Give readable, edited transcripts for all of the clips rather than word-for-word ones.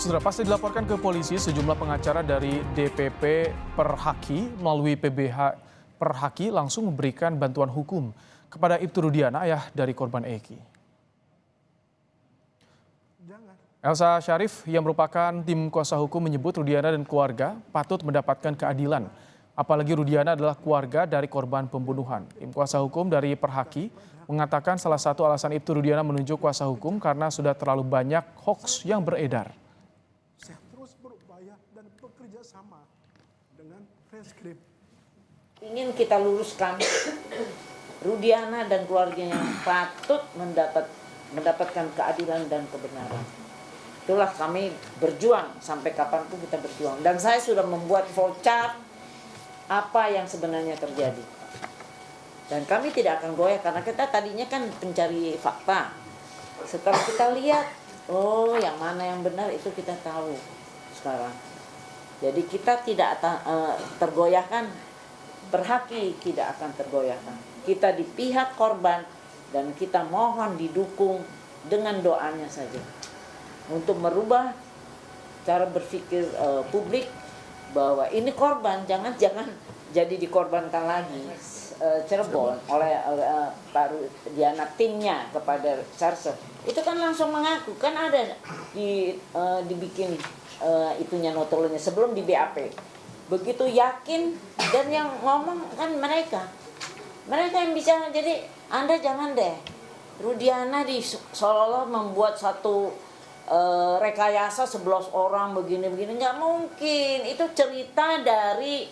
Saudara, pasca dilaporkan ke polisi, sejumlah pengacara dari DPP Perhaki melalui PBH Perhaki langsung memberikan bantuan hukum kepada Ibtu Rudiana, ayah dari korban Eki. Elsa Syarif yang merupakan tim kuasa hukum menyebut Rudiana dan keluarga patut mendapatkan keadilan. Apalagi Rudiana adalah keluarga dari korban pembunuhan. Tim kuasa hukum dari Perhaki mengatakan salah satu alasan Ibtu Rudiana menunjuk kuasa hukum karena sudah terlalu banyak hoaks yang beredar. Saya terus berupaya dan bekerja sama dengan Reskrip. Ingin kita luruskan, Rudiana dan keluarganya patut mendapatkan keadilan dan kebenaran. Itulah kami berjuang sampai kapanpun kita berjuang. Dan saya sudah membuat flowchart apa yang sebenarnya terjadi. Dan kami tidak akan goyah karena kita tadinya kan pencari fakta. Setelah kita lihat, oh yang mana yang benar itu kita tahu sekarang. Jadi kita tidak tergoyahkan, Perhaki tidak akan tergoyahkan. Kita di pihak korban dan kita mohon didukung dengan doanya saja. Untuk merubah cara berpikir publik bahwa ini korban, jangan jadi dikorbankan lagi. Cirebon oleh Pak Rudiana timnya kepada Charles itu kan langsung mengaku, kan ada dibikin itunya notolonya sebelum di BAP. Begitu yakin, dan yang ngomong kan mereka yang bicara. Jadi Anda jangan deh Rudiana di seolah-olah membuat satu rekayasa 11 orang begini-begini, nggak mungkin. Itu cerita dari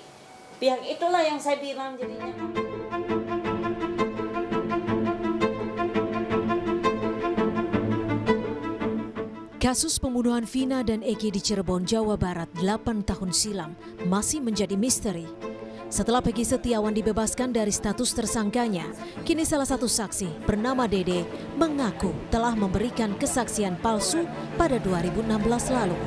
pihak itulah yang saya bilang jadinya. Kasus pembunuhan Vina dan Eki di Cirebon, Jawa Barat 8 tahun silam masih menjadi misteri. Setelah Peggy Setiawan dibebaskan dari status tersangkanya, kini salah satu saksi bernama Dede mengaku telah memberikan kesaksian palsu pada 2016 lalu.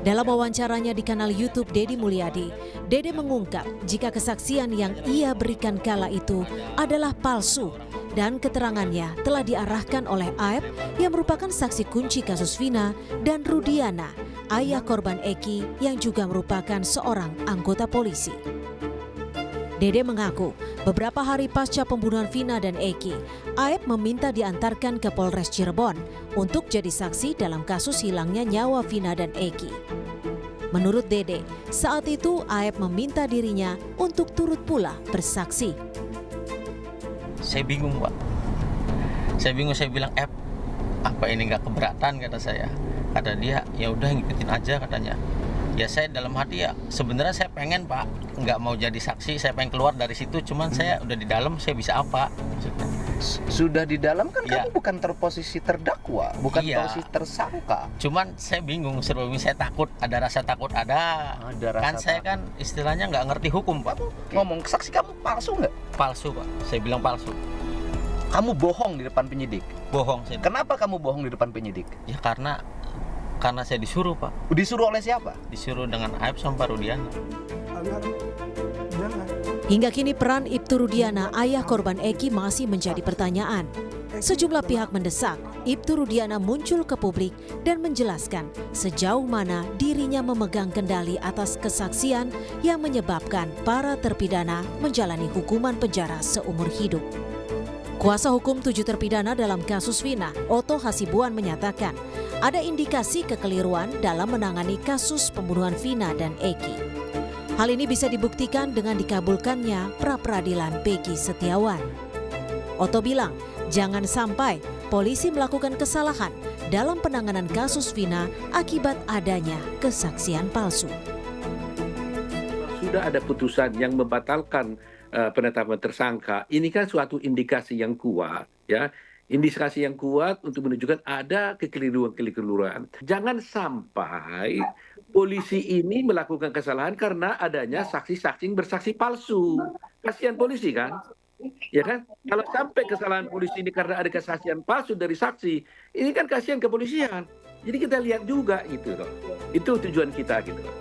Dalam wawancaranya di kanal YouTube Deddy Mulyadi, Dede mengungkap jika kesaksian yang ia berikan kala itu adalah palsu dan keterangannya telah diarahkan oleh Aep yang merupakan saksi kunci kasus Vina dan Rudiana, ayah korban Eki yang juga merupakan seorang anggota polisi. Dede mengaku beberapa hari pasca pembunuhan Vina dan Eki, Aep meminta diantarkan ke Polres Cirebon untuk jadi saksi dalam kasus hilangnya nyawa Vina dan Eki. Menurut Dede, saat itu Aep meminta dirinya untuk turut pula bersaksi. Saya bingung, Pak. Saya bilang, apa ini nggak keberatan, kata saya. Kata dia, ya udah ngikutin aja, katanya. Ya saya dalam hati ya sebenarnya saya pengen, Pak, nggak mau jadi saksi, saya pengen keluar dari situ, cuman saya udah di dalam, saya bisa apa? Maksudnya. Sudah di dalam kan ya. Kamu bukan terposisi terdakwa, bukan Iya. posisi tersangka. Cuman saya bingung, sebelumnya saya takut, ada rasa takut, ada rasa kan saya takut. kan istilahnya nggak ngerti hukum, Pak. Ngomong saksi kamu palsu nggak? Palsu, Pak. Saya bilang palsu. Kamu bohong di depan penyidik. Bohong saya. Kenapa kamu bohong di depan penyidik? Ya karena saya disuruh, Pak. Disuruh oleh siapa? Disuruh dengan Aep sama Pak Rudiana. Agar jangan. Hingga kini peran Ibtu Rudiana, ayah korban Eki, masih menjadi pertanyaan. Sejumlah pihak mendesak Ibtu Rudiana muncul ke publik dan menjelaskan sejauh mana dirinya memegang kendali atas kesaksian yang menyebabkan para terpidana menjalani hukuman penjara seumur hidup. Kuasa hukum 7 terpidana dalam kasus Vina, Otto Hasibuan, menyatakan ada indikasi kekeliruan dalam menangani kasus pembunuhan Vina dan Eki. Hal ini bisa dibuktikan dengan dikabulkannya pra-peradilan Peggy Setiawan. Otto bilang, jangan sampai polisi melakukan kesalahan dalam penanganan kasus Vina akibat adanya kesaksian palsu. Sudah ada putusan yang membatalkan penetapan tersangka, ini kan suatu indikasi yang kuat, ya. Indikasi yang kuat untuk menunjukkan ada kekeliruan. Jangan sampai polisi ini melakukan kesalahan karena adanya saksi-saksi bersaksi palsu. Kasihan polisi kan? Ya kan? Kalau sampai kesalahan polisi ini karena ada kesaksian palsu dari saksi, ini kan kasihan kepolisian. Jadi kita lihat juga gitu loh. Itu tujuan kita gitu loh.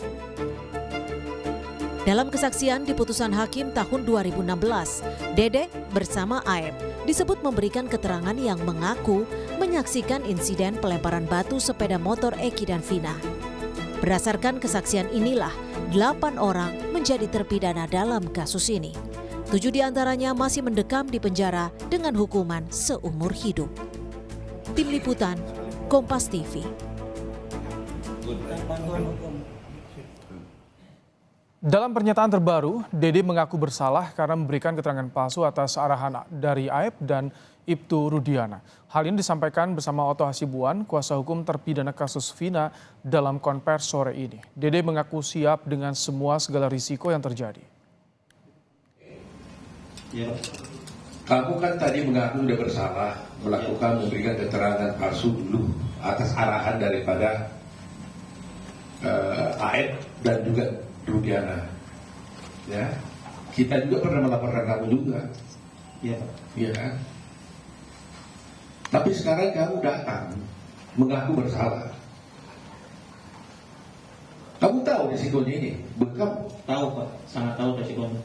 Dalam kesaksian di putusan hakim tahun 2016, Dede bersama Aep disebut memberikan keterangan yang mengaku menyaksikan insiden pelemparan batu sepeda motor Eki dan Vina. Berdasarkan kesaksian inilah, 8 orang menjadi terpidana dalam kasus ini. 7 diantaranya masih mendekam di penjara dengan hukuman seumur hidup. Tim Liputan, Kompas TV. Dalam pernyataan terbaru, Dede mengaku bersalah karena memberikan keterangan palsu atas arahan dari Aep dan Ibtu Rudiana. Hal ini disampaikan bersama Otto Hasibuan, kuasa hukum terpidana kasus Vina dalam konvers sore ini. Dede mengaku siap dengan segala risiko yang terjadi. Ya. Kamu kan tadi mengaku sudah bersalah melakukan memberikan keterangan palsu dulu atas arahan daripada Aep dan juga Rudiana. Ya, kita juga pernah melaporkan kamu juga. Iya, Pak. Iya kan? Tapi sekarang kamu datang mengaku bersalah. Kamu tahu risikonya ini? Kamu Tahu Pak, sangat tahu resikonya.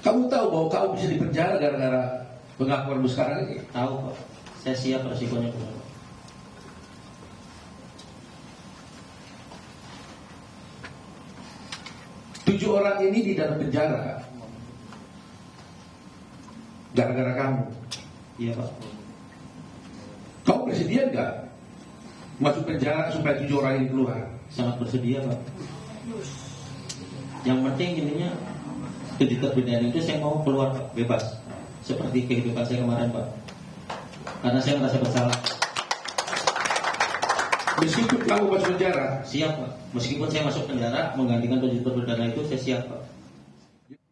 kamu tahu bahwa kamu bisa dipenjara gara-gara pengakuanmu sekarang ini? Tahu Pak, saya siap resikonya Pak. 7 orang ini di dalam penjara gara-gara kamu. Iya Pak. Kamu bersedia nggak masuk penjara supaya 7 orang ini keluar? Sangat bersedia Pak. Yang penting ininya 7 terpidana itu saya mau keluar Pak, bebas. Seperti kehidupan saya kemarin Pak. Karena saya merasa bersalah. Meskipun kamu masuk penjara, Siap Pak. Meskipun saya masuk penjara menggantikan 7 terpidana itu, saya siap Pak.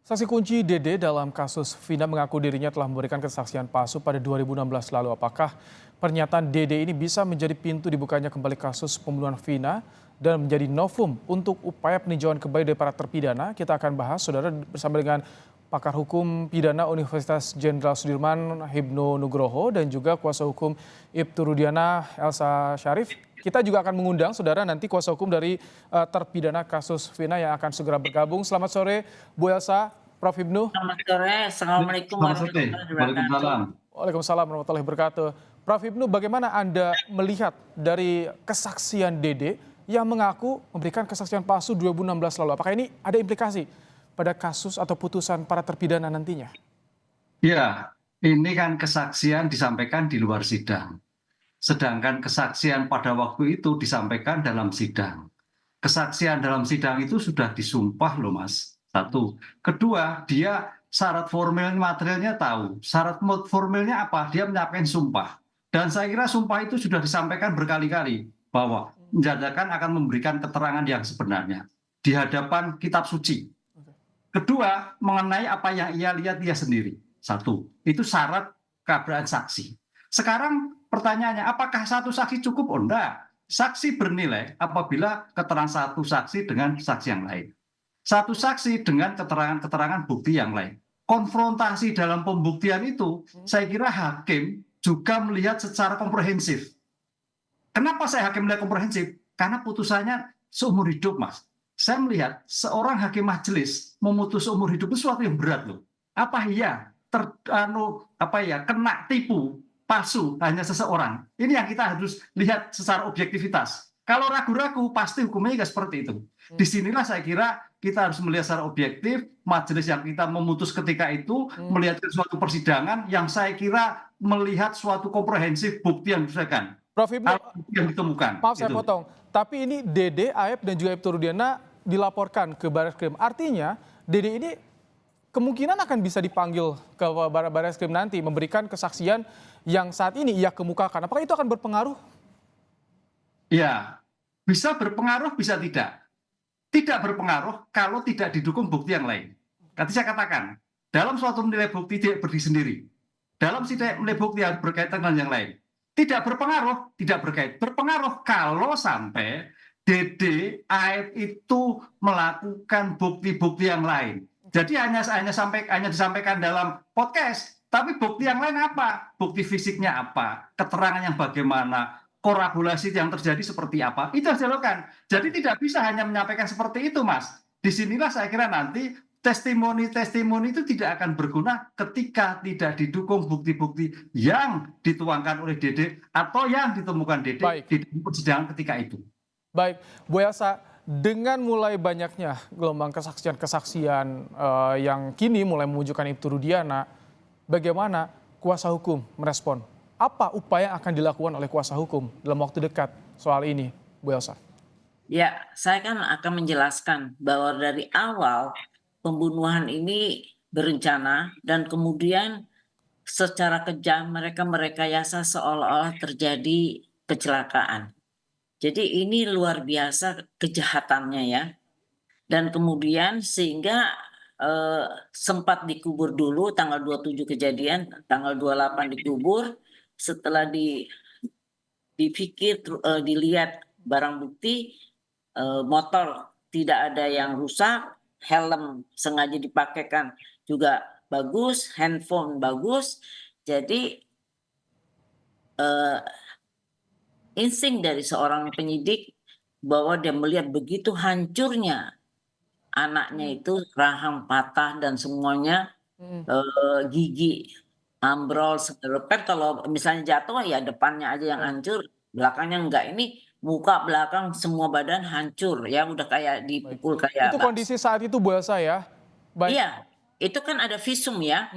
Saksi kunci Dede dalam kasus Vina mengaku dirinya telah memberikan kesaksian palsu pada 2016 lalu. Apakah pernyataan Dede ini bisa menjadi pintu dibukanya kembali kasus pembunuhan Vina dan menjadi novum untuk upaya peninjauan kembali dari para terpidana? Kita akan bahas, saudara, bersama dengan pakar hukum pidana Universitas Jenderal Sudirman Hibnu Nugroho dan juga kuasa hukum Ibtu Rudiana Elsa Syarif. Kita juga akan mengundang, saudara, nanti kuasa hukum dari terpidana kasus Vina yang akan segera bergabung. Selamat sore, Bu Elsa, Prof. Hibnu. Selamat sore, Assalamualaikum warahmatullahi wabarakatuh. Waalaikumsalam warahmatullahi wabarakatuh. Prof. Hibnu, bagaimana Anda melihat dari kesaksian Dede yang mengaku memberikan kesaksian palsu 2016 lalu? Apakah ini ada implikasi pada kasus atau putusan para terpidana nantinya? Ya, ini kan kesaksian disampaikan di luar sidang. Sedangkan kesaksian pada waktu itu disampaikan dalam sidang. Kesaksian dalam sidang itu sudah disumpah loh Mas. 1. Kedua, dia syarat formil materialnya tahu. Syarat formilnya apa? Dia menyampaikan sumpah. Dan saya kira sumpah itu sudah disampaikan berkali-kali bahwa menyatakan akan memberikan keterangan yang sebenarnya di hadapan kitab suci. Kedua, mengenai apa yang ia lihat dia sendiri. 1. Itu syarat keberadaan saksi. Sekarang pertanyaannya, apakah satu saksi cukup? Oh enggak. Saksi bernilai apabila keterangan satu saksi dengan saksi yang lain. Satu saksi dengan keterangan-keterangan bukti yang lain. Konfrontasi dalam pembuktian itu, saya kira hakim juga melihat secara komprehensif. Kenapa saya hakim melihat komprehensif? Karena putusannya seumur hidup, Mas. Saya melihat seorang hakim majelis memutus seumur hidup itu sesuatu yang berat loh. Apa iya kena tipu palsu hanya seseorang? Ini yang kita harus lihat secara objektivitas. Kalau ragu-ragu pasti hukumnya nggak seperti itu. Disinilah saya kira kita harus melihat secara objektif, majelis yang kita memutus ketika itu melihat suatu persidangan yang saya kira melihat suatu komprehensif bukti yang diselesaikan. Prof. Hibnu, yang ditemukan. maaf saya gitu. potong, tapi ini Dede, Aep dan juga Ibtu Rudiana dilaporkan ke Barreskrim. Artinya Dede ini kemungkinan akan bisa dipanggil ke Barreskrim nanti memberikan kesaksian yang saat ini ia kemukakan. Apakah itu akan berpengaruh? Ya, bisa berpengaruh, bisa tidak. Tidak berpengaruh kalau tidak didukung bukti yang lain. Tadi saya katakan, dalam suatu nilai bukti tidak berdiri sendiri. Dalam nilai bukti harus berkaitan dengan yang lain. Tidak berpengaruh, tidak berkait. Berpengaruh kalau sampai Dede, Aep itu melakukan bukti-bukti yang lain. Jadi hanya disampaikan dalam podcast, tapi bukti yang lain apa? Bukti fisiknya apa? Keterangan yang bagaimana? Korelasi yang terjadi seperti apa? Itu harus dilakukan. Jadi tidak bisa hanya menyampaikan seperti itu, Mas. disinilah saya kira nanti testimoni-testimoni itu tidak akan berguna ketika tidak didukung bukti-bukti yang dituangkan oleh Dede atau yang ditemukan Dede di persidangan ketika itu. Baik, Bu Elsa, dengan mulai banyaknya gelombang kesaksian-kesaksian yang kini mulai menunjukkan Ibtu Rudiana, bagaimana kuasa hukum merespon? Apa upaya yang akan dilakukan oleh kuasa hukum dalam waktu dekat soal ini, Bu Elsa? Ya, saya kan akan menjelaskan bahwa dari awal pembunuhan ini berencana dan kemudian secara kejam mereka merekayasa seolah-olah terjadi kecelakaan. Jadi ini luar biasa kejahatannya ya. Dan kemudian sehingga sempat dikubur dulu tanggal 27 kejadian, tanggal 28 dikubur, setelah dipikir dilihat barang bukti, motor tidak ada yang rusak, helm sengaja dipakaikan juga bagus, handphone bagus. Jadi insting dari seorang penyidik bahwa dia melihat begitu hancurnya anaknya itu, rahang patah dan semuanya, gigi ambrol segala. Kan kalau misalnya jatuh ya depannya aja yang hancur, belakangnya enggak. Ini muka, belakang, semua badan hancur ya, udah kayak dipukul kayak itu kondisi saat itu Bu Elsa ya? Baik. Iya, itu kan ada visum ya.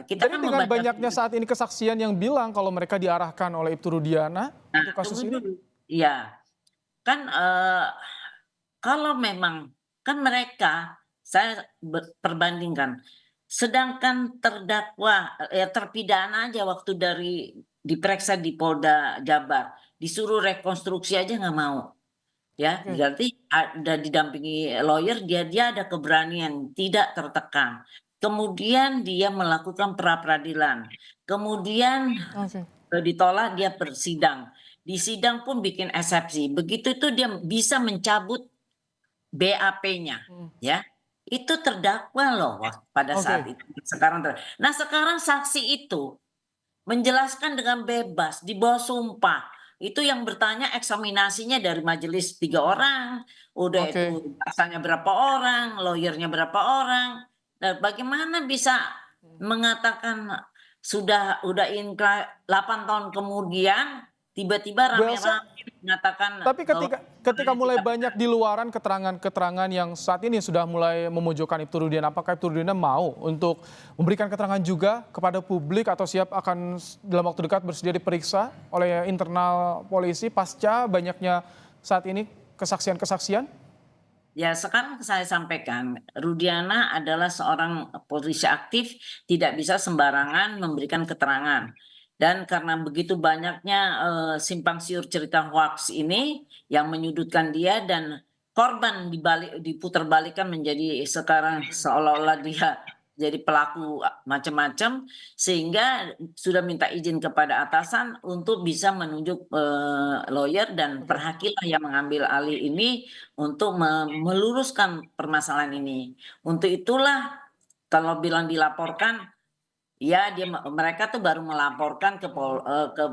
Kita Jadi kan dengan membaca banyaknya saat ini kesaksian yang bilang kalau mereka diarahkan oleh Ibtu Rudiana untuk kasus ini? Iya, kan kalau memang kan mereka, saya perbandingkan, sedangkan terdakwa terpidana aja waktu diperiksa di Polda Jabar disuruh rekonstruksi aja nggak mau, ya berarti ada didampingi lawyer, dia ada keberanian, tidak tertekan. Kemudian dia melakukan pra peradilan, kemudian ditolak, dia bersidang. Di sidang pun bikin eksepsi. Begitu itu dia bisa mencabut BAP-nya, ya. Itu terdakwa loh pada saat itu. Sekarang saksi itu menjelaskan dengan bebas di bawah sumpah. Itu yang bertanya eksaminasinya dari majelis 3 orang, udah itu asalnya berapa orang, lawyernya berapa orang. Nah, bagaimana bisa mengatakan udah inkrah 8 tahun kemudian tiba-tiba rame-rame mengatakan. Tapi ketika mulai banyak di luaran keterangan-keterangan yang saat ini sudah mulai memojokkan Ibtu Rudiana, apakah Ibtu Rudiana mau untuk memberikan keterangan juga kepada publik atau siap akan dalam waktu dekat bersedia diperiksa oleh internal polisi pasca banyaknya saat ini kesaksian-kesaksian? Ya, sekarang saya sampaikan, Rudiana adalah seorang polisi aktif, tidak bisa sembarangan memberikan keterangan. Dan karena begitu banyaknya simpang siur cerita hoax ini yang menyudutkan dia dan korban diputarbalikkan menjadi sekarang seolah-olah dia jadi pelaku macam-macam, sehingga sudah minta izin kepada atasan untuk bisa menunjuk lawyer dan perhakilah yang mengambil alih ini untuk meluruskan permasalahan ini. Untuk itulah kalau bilang dilaporkan, ya mereka tuh baru melaporkan ke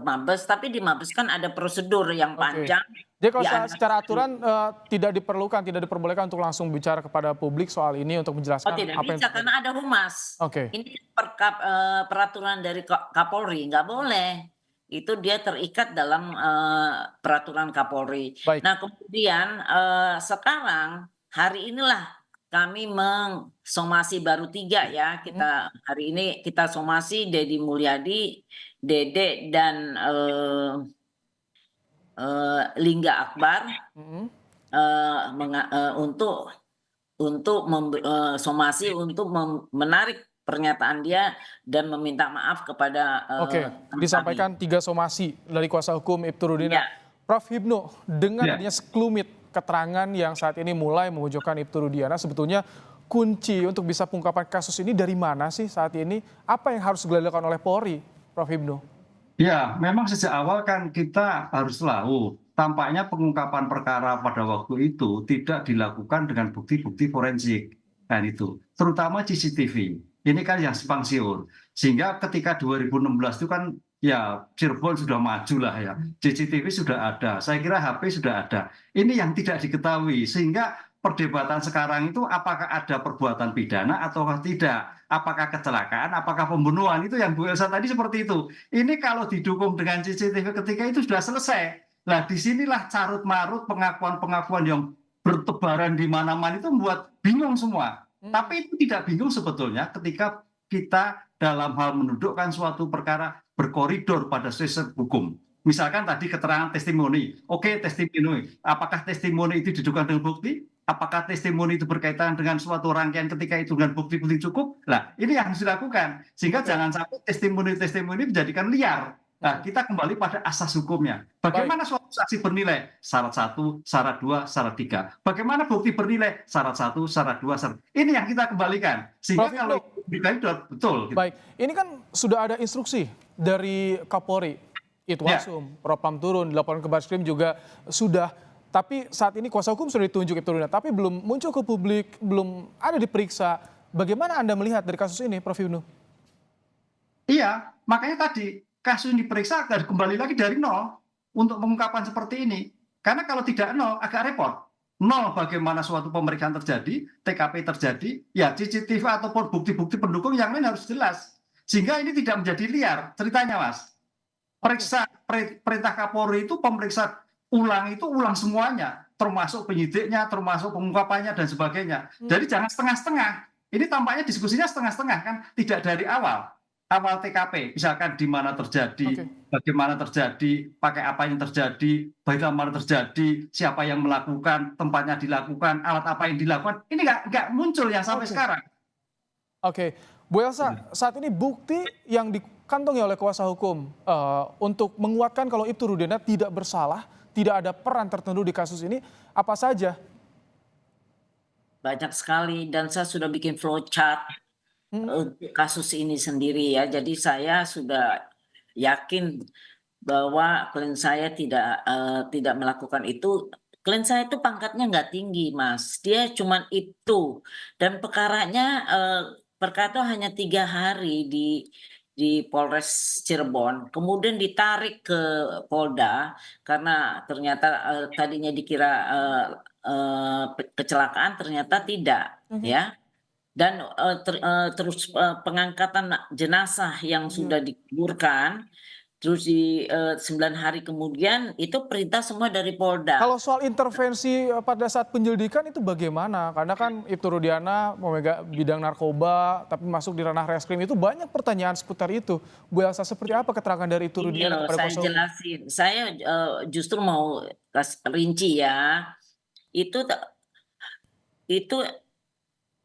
Mabes, tapi di Mabes kan ada prosedur yang panjang. Jadi kalau secara aturan tidak diperbolehkan untuk langsung bicara kepada publik soal ini untuk menjelaskan tidak apa bisa, karena ada humas. Ini peraturan dari Kapolri, nggak boleh. Itu dia terikat dalam peraturan Kapolri. Nah kemudian sekarang hari inilah kami mengsomasi baru 3 ya. Hari ini kita somasi Deddy Mulyadi, Dede dan Lingga Akbar untuk somasi untuk menarik pernyataan dia dan meminta maaf kepada disampaikan 3 somasi dari kuasa hukum Ibtu Rudiana. Prof Hipnu, dengan adanya sekelumit keterangan yang saat ini mulai memojokkan Ibtu Rudiana, sebetulnya kunci untuk bisa pengungkapan kasus ini dari mana sih saat ini? Apa yang harus dilakukan oleh Polri, Prof Hipnu? Ya, memang sejak awal kan kita harus tahu, tampaknya pengungkapan perkara pada waktu itu tidak dilakukan dengan bukti-bukti forensik. Dan itu, terutama CCTV. Ini kan yang simpang siur. Sehingga ketika 2016 itu kan ya Cirebon sudah maju lah ya. CCTV sudah ada, saya kira HP sudah ada. Ini yang tidak diketahui, sehingga perdebatan sekarang itu apakah ada perbuatan pidana atau tidak, apakah kecelakaan, apakah pembunuhan, itu yang Bu Elsa tadi seperti itu. Ini kalau didukung dengan CCTV ketika itu sudah selesai. Nah, disinilah carut marut pengakuan-pengakuan yang bertebaran di mana-mana itu membuat bingung semua. Tapi itu tidak bingung sebetulnya ketika kita dalam hal mendudukkan suatu perkara berkoridor pada sistem hukum. Misalkan tadi keterangan testimoni, oke testimoni, apakah testimoni itu didudukkan dengan bukti? Apakah testimoni itu berkaitan dengan suatu rangkaian ketika itu dengan bukti-bukti cukup? Nah, ini yang harus dilakukan. Sehingga jangan sampai testimoni-testimoni dijadikan liar. Nah, kita kembali pada asas hukumnya. Bagaimana suatu saksi bernilai? Syarat 1, syarat 2, syarat 3. Bagaimana bukti bernilai? Syarat 1, syarat 2, syarat. Ini yang kita kembalikan. Sehingga kalau dikali betul. Baik, ini kan sudah ada instruksi dari Kapolri. Itwasum, Propam turun, laporan ke Barreskrim juga sudah. Tapi saat ini kuasa hukum sudah ditunjuk Ibtu Rudiana, tapi belum muncul ke publik, belum ada diperiksa. Bagaimana Anda melihat dari kasus ini, Prof. Ibnu? Iya, makanya tadi kasus ini diperiksa agar kembali lagi dari nol untuk pengungkapan seperti ini. Karena kalau tidak nol, agak repot. Nol bagaimana suatu pemeriksaan terjadi, TKP terjadi, ya CCTV ataupun bukti-bukti pendukung yang lain harus jelas. Sehingga ini tidak menjadi liar ceritanya, Mas. Perintah Kapolri itu pemeriksa ulang semuanya, termasuk penyidiknya, termasuk pengungkapannya dan sebagainya. Jadi jangan setengah-setengah. Ini tampaknya diskusinya setengah-setengah kan, tidak dari awal TKP, misalkan di mana terjadi, bagaimana terjadi, pakai apa yang terjadi, bagaimana terjadi, siapa yang melakukan, tempatnya dilakukan, alat apa yang dilakukan. Ini nggak muncul yang sampai sekarang. Oke, Bu Elsa, saat ini bukti yang dikantongi oleh kuasa hukum untuk menguatkan kalau Ibtu Rudiana tidak bersalah, tidak ada peran tertentu di kasus ini, apa saja? Banyak sekali, dan saya sudah bikin flowchart kasus ini sendiri ya. Jadi saya sudah yakin bahwa klien saya tidak melakukan itu. Klien saya itu pangkatnya nggak tinggi, Mas. Dia cuman itu, dan perkaranya perkara hanya 3 hari di Polres Cirebon, kemudian ditarik ke Polda karena ternyata tadinya dikira kecelakaan, ternyata tidak, ya. Dan terus pengangkatan jenazah yang sudah dikuburkan, terus di 9 hari kemudian itu perintah semua dari Polda. Kalau soal intervensi pada saat penyelidikan itu bagaimana? Karena kan Ibtu Rudiana memegang bidang narkoba, tapi masuk di ranah reskrim, itu banyak pertanyaan seputar itu. Bu Elsa, seperti apa keterangan dari Ibtu Rudiana kepada kuasa hukum? Saya jelasin, saya justru mau rinci ya. Itu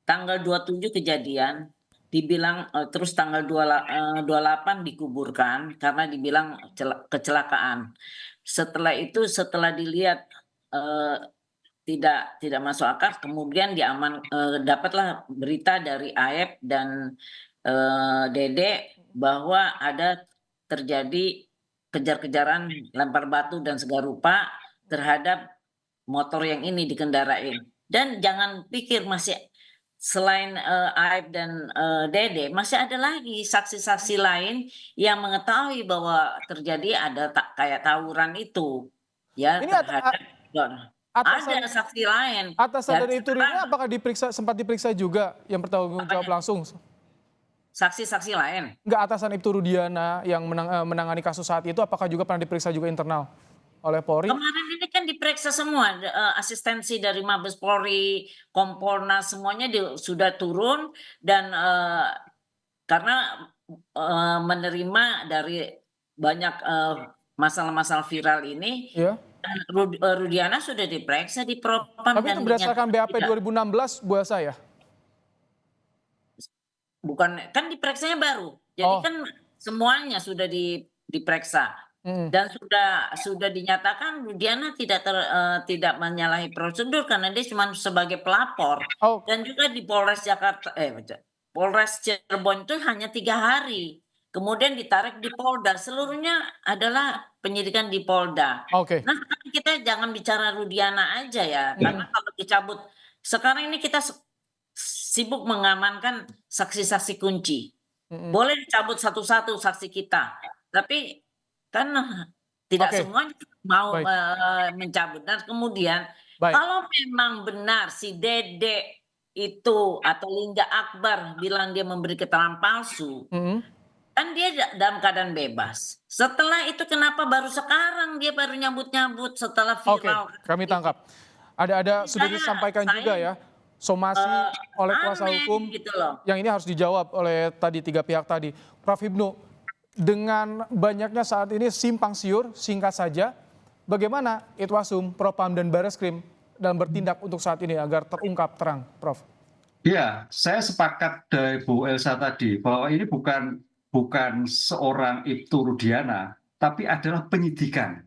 tanggal 27 kejadian, dibilang terus tanggal 28 dikuburkan karena dibilang kecelakaan. Setelah itu, setelah dilihat tidak masuk akal, kemudian dapatlah berita dari AEP dan Dede bahwa ada terjadi kejar-kejaran, lempar batu dan segala rupa terhadap motor yang ini dikendarain. Dan jangan pikir masih selain Aib dan Dede, masih ada lagi saksi-saksi lain yang mengetahui bahwa terjadi ada kayak tawuran itu, ya. Ini ada saksi lain. Atasan dari Ibtu Rudiana apakah sempat diperiksa juga yang bertanggung jawab langsung? Saksi-saksi lain? Enggak, atasan Ibtu Rudiana yang menangani kasus saat itu, apakah juga pernah diperiksa juga internal oleh Polri? Kemarin ini kan diperiksa semua, asistensi dari Mabes Polri, Kompolnas, semuanya sudah turun, dan karena menerima dari banyak masalah-masalah viral ini, Rudiana sudah diperiksa di Propam. Tapi itu berdasarkan BAP 2016, Bu Elsa ya? Bukan, kan diperiksanya baru. Jadi kan semuanya sudah diperiksa. Dan sudah dinyatakan Rudiana tidak menyalahi prosedur karena dia cuma sebagai pelapor. Dan juga di Polres Cirebon itu hanya 3 hari. Kemudian ditarik di Polda. Seluruhnya adalah penyidikan di Polda. Nah, kita jangan bicara Rudiana aja ya. Karena kalau dicabut, sekarang ini kita sibuk mengamankan saksi-saksi kunci. Boleh dicabut satu-satu saksi kita. Tapi kan Tidak Oke. semuanya mau Baik. mencabut. Dan kemudian Baik. kalau memang benar si Dede itu atau Lingga Akbar bilang dia memberi keterangan palsu, Mhm. kan dia dalam keadaan bebas. Setelah itu kenapa baru sekarang dia baru nyambut-nyambut setelah Oke, viral? kami tangkap. Ada sudah Saya- disampaikan juga saya, ya, somasi oleh kuasa aneh hukum gitu loh. yang ini harus dijawab oleh tadi 3 pihak tadi. Prof Hipnu, dengan banyaknya saat ini simpang siur, singkat saja, bagaimana Itwasum, Propam dan Bareskrim dalam bertindak untuk saat ini agar terungkap terang, Prof? Ya, saya sepakat dari Bu Elsa tadi bahwa ini bukan seorang Ibtu Rudiana, tapi adalah penyidikan.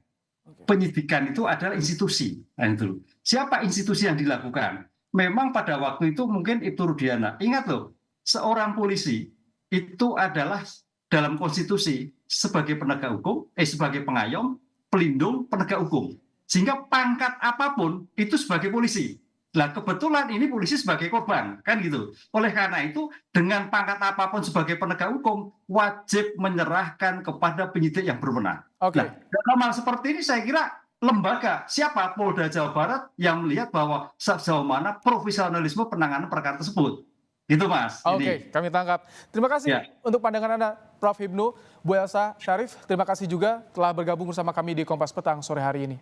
Penyidikan itu adalah institusi. Nah, itu. Siapa institusi yang dilakukan? Memang pada waktu itu mungkin Ibtu Rudiana. Ingat loh, seorang polisi itu adalah dalam konstitusi sebagai penegak hukum, sebagai pengayom, pelindung, penegak hukum. Sehingga pangkat apapun itu sebagai polisi. Nah, kebetulan ini polisi sebagai korban, kan gitu. Oleh karena itu, dengan pangkat apapun sebagai penegak hukum, wajib menyerahkan kepada penyidik yang berwenang. Oke. Nah, dalam hal seperti ini saya kira lembaga, siapa Polda Jawa Barat yang melihat bahwa sejauh mana profesionalisme penanganan perkara tersebut. Gitu Mas. Oke, kami tangkap. Terima kasih Ya. untuk pandangan Anda, Prof Hipnu, Bu Elsa Syarif. Terima kasih juga telah bergabung bersama kami di Kompas Petang sore hari ini.